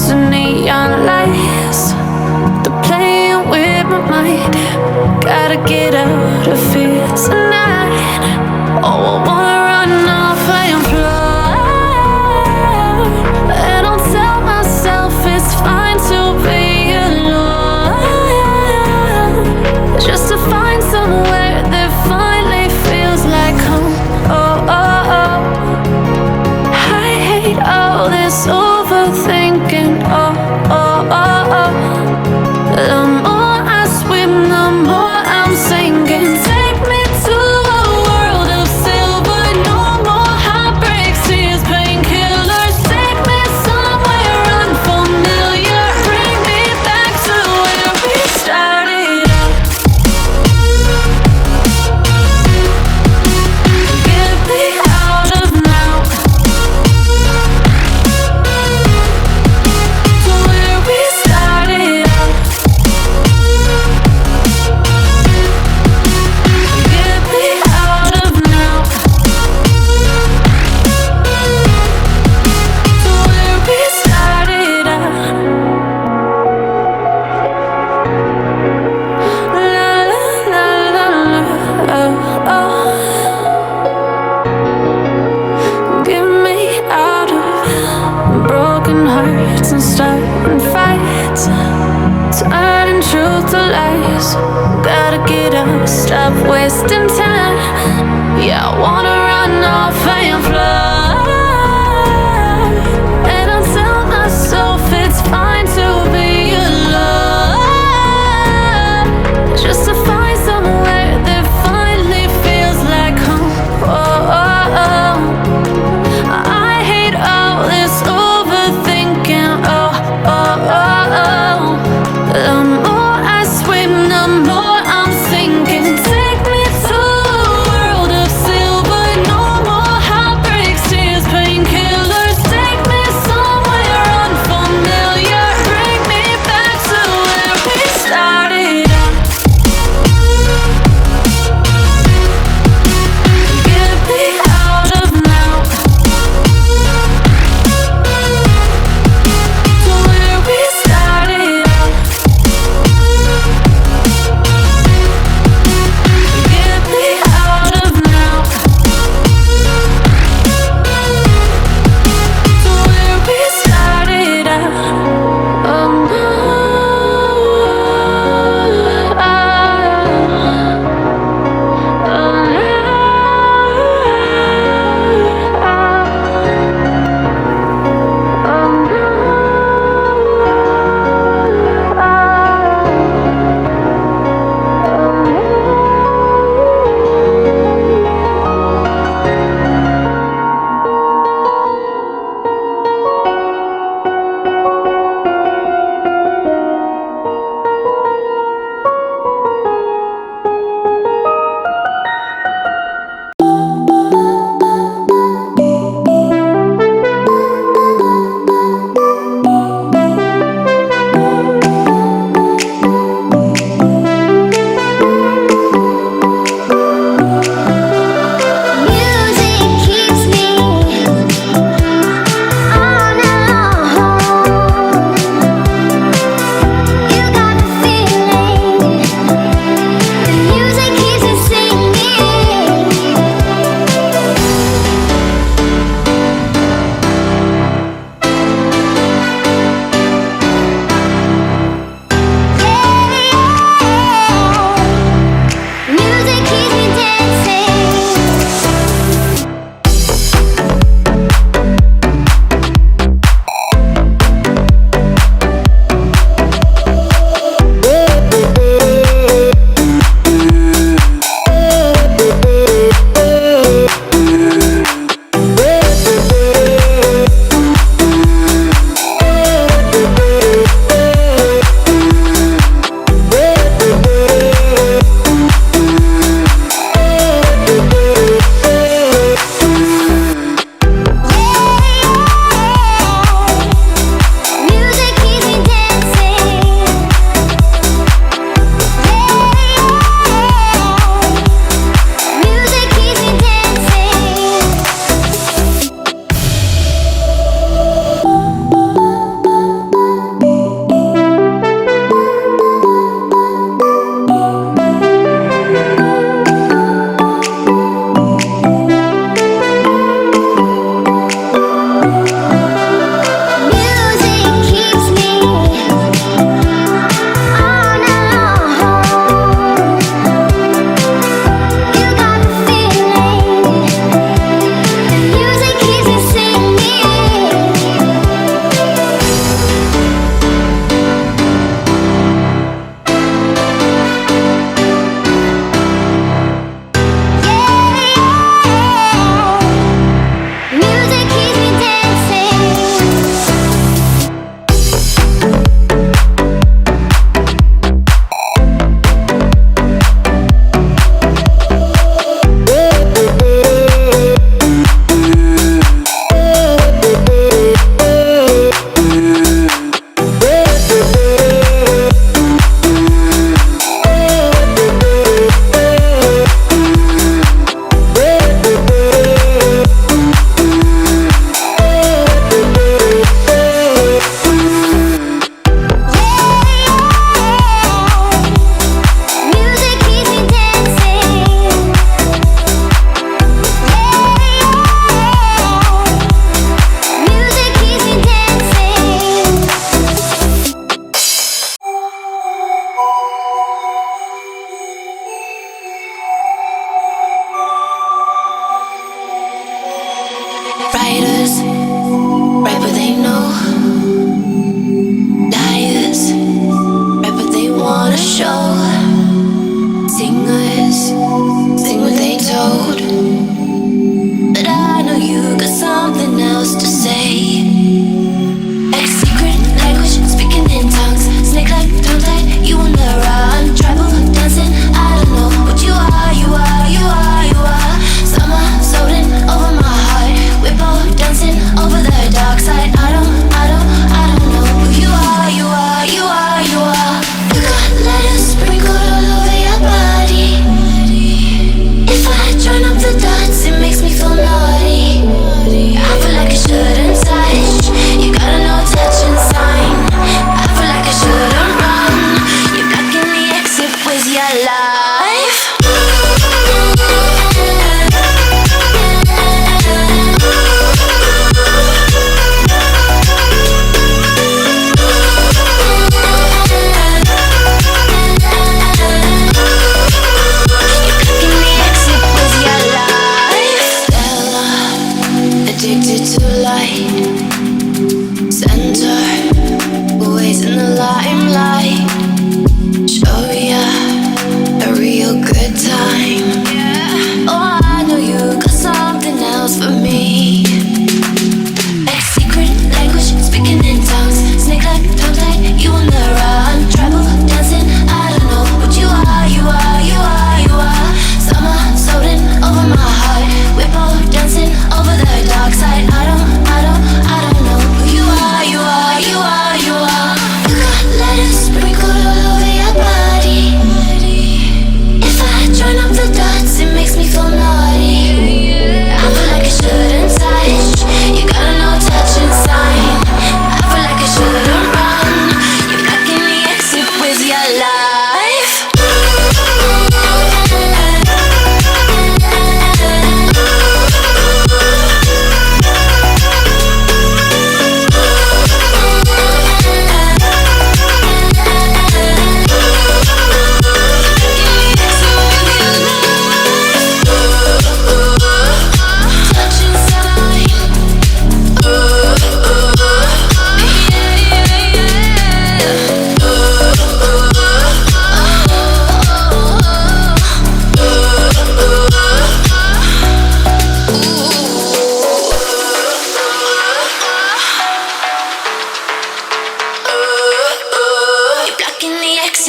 to neon lights. They're playing with my mind. Gotta get out of here tonight. Oh, I wanna run off and fly. And I'll tell myself it's fine to be alone, just to find somewhere that finally feels like home. Oh, oh, oh. I hate all this overthinking. Oh, oh, oh, oh. The more I swim, the more I'm sinking. Take me to a world of silver. No more heartbreaks, tears, painkillers. Take me somewhere unfamiliar. Bring me back to where we started out. Get me out of now, to where we started out. Get me out of now, to where we started out. La la la la la, oh, oh. Get me out of broken hearts and starting fights, turning truth to lies. Gotta get up, stop wasting time. Yeah, I wanna run off and fly. And I'll tell myself it's fine to be alone, just to find somewhere that finally feels like home. Oh, oh, oh. I hate all this overthinking. Oh, oh, oh, oh. The more I swim, the more I'm sinking. Take me to a world of silver. No more heartbreaks,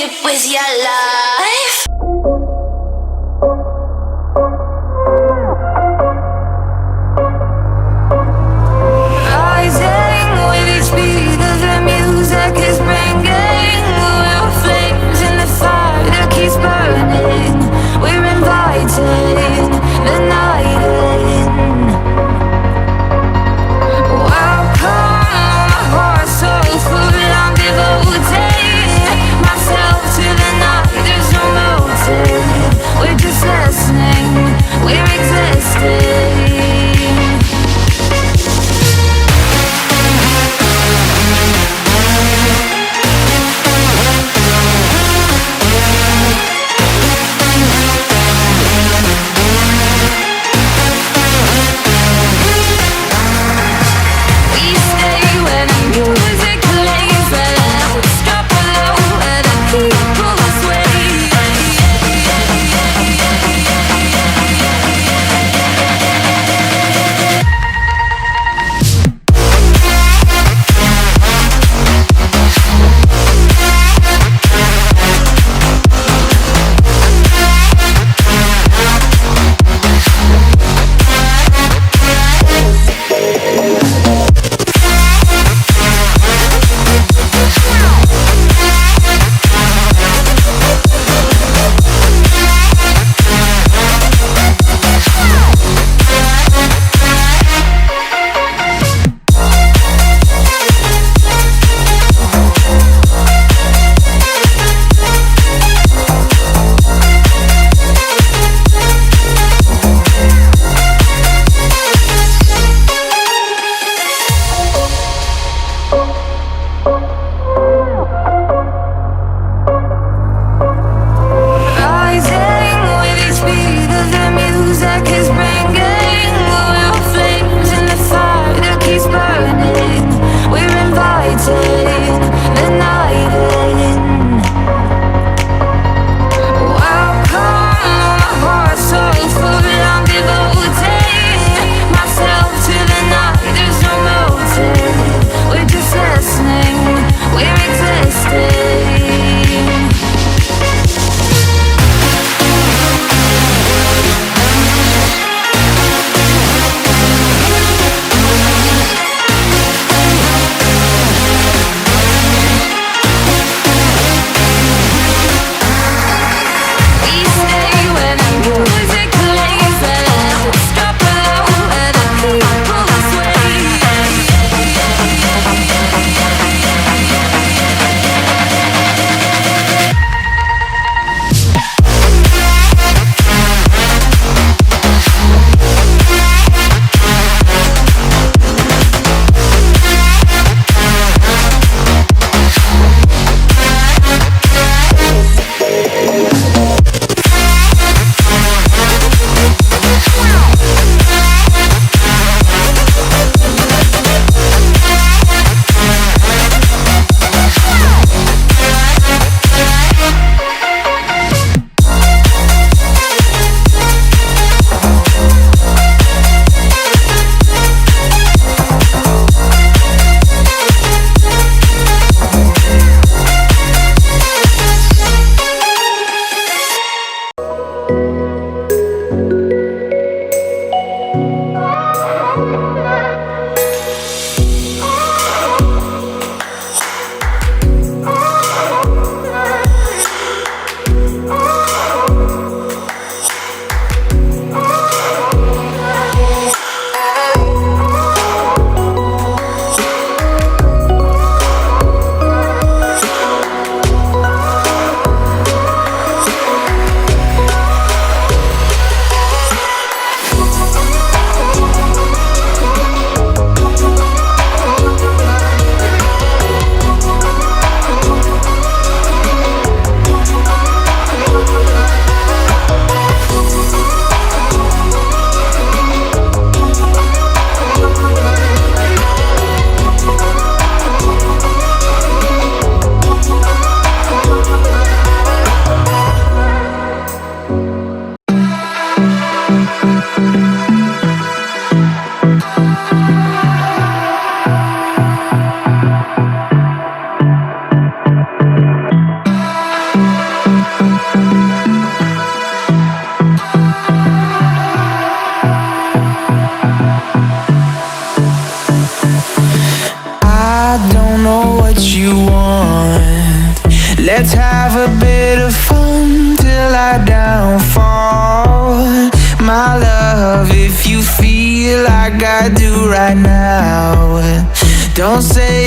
it with your life. Rising with each beat of the music is bringing. We're flames in the fire that keeps burning. We're inviting the night in. Welcome, my heart so full, I'm devoting myself to the night. There's no motive, we're just listening, we're existing. on. Let's have a bit of fun till I downfall. My love, if you feel like I do right now, don't say